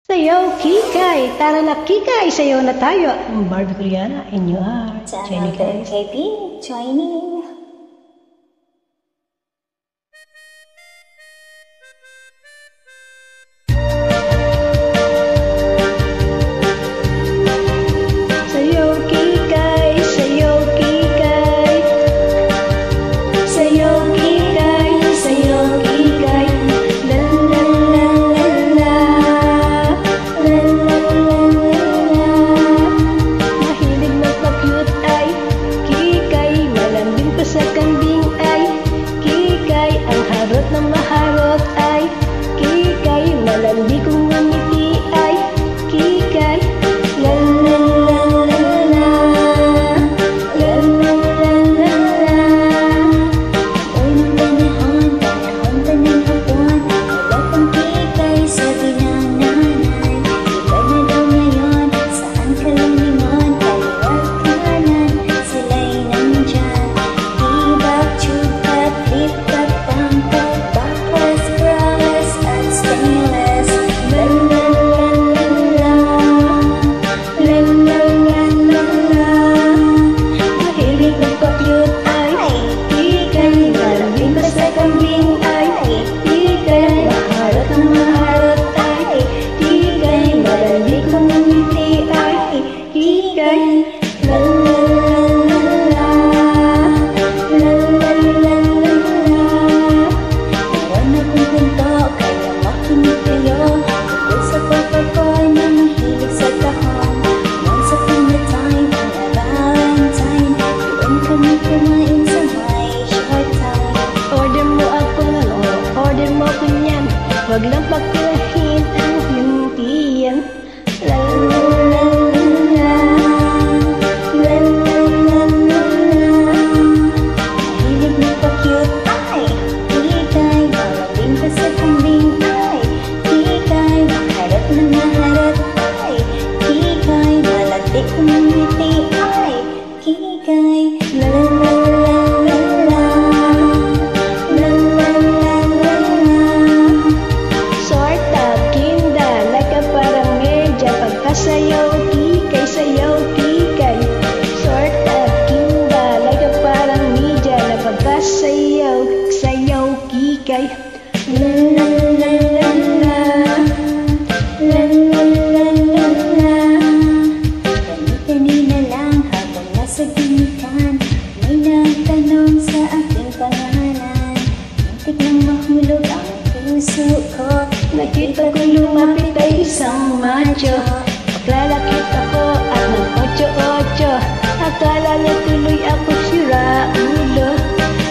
Sayaw, kikay! Tara na, kikay! Sayaw na tayo! Barbie Koreana, and you are Jenny guys. KB, joining. Sayaw, kikay! Sayaw, kikay! Sayaw, kikay! Sayaw, kikay! La la la la la la la la la. Mahilig magpa-cute ay kikay, malambing pa sa kambing ay kikay, ang harot na maharot ay kikay, malandi kong ngumiti ay kikay. La la la la la la la la la la. Uy, panahon pa ng hapon. Wala pang kikay, sabi ng nanay. Iba na daw ngayon, saan ka lang lingon? Kaliwat kanan, sila'y nandyan. Hibak, tsukat, flip-flop, tangkot, baklas, brass, at stainless. La la la la la La la la la la. Mahilig magpa-cute ay kikay, malambing pa sa kambing ay kikay, maharot ang maharot ay kikay, malandi kong ngumiti ay kikay. La la la la la la la la la la. Meron akong kwento, kaya makinig kayo. Tungkol sa papa ko na mahilig sa tahong. Once upon a time, on a Valentine, doon kami kumain sa may short time. Order mo ako ng order mo ko niyan. Wag lang pagkulahin ang himpiyan. La la la la la la la la la la. Mahilig magpa-cute, ay kikay. Malambing pa sa kambing, ay kikay. Maharap na maharap, ay kikay. Malandi kong ngiti, ay kikay. La la la la la la la la la la. Sort of kinda, like a parang medya. Pagkasayaw, kikay, sayaw, kikay. Sort of kinda, like a parang medya. Na pagkasayaw, sayaw, kikay. La la la la la la la la la la. Kanina lang habang nasa gimikan, may nagtanong sa aking pangalan. Muntik nang mahulog ang puso ko. Nakita ko lumapit ay isang macho. Paglalakit ako at ng ocho-ocho. Akala niya tuloy ako sira ulo.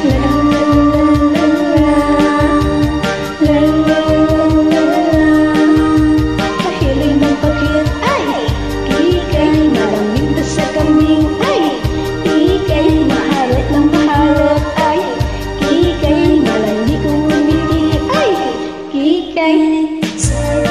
La la la la la la la la la. Mahilig magpa-cute ay kikay, malambing pa sa kambing ay kikay, maharot ng maharot ay kikay, malandi kong ngumiti ay kikay. Sort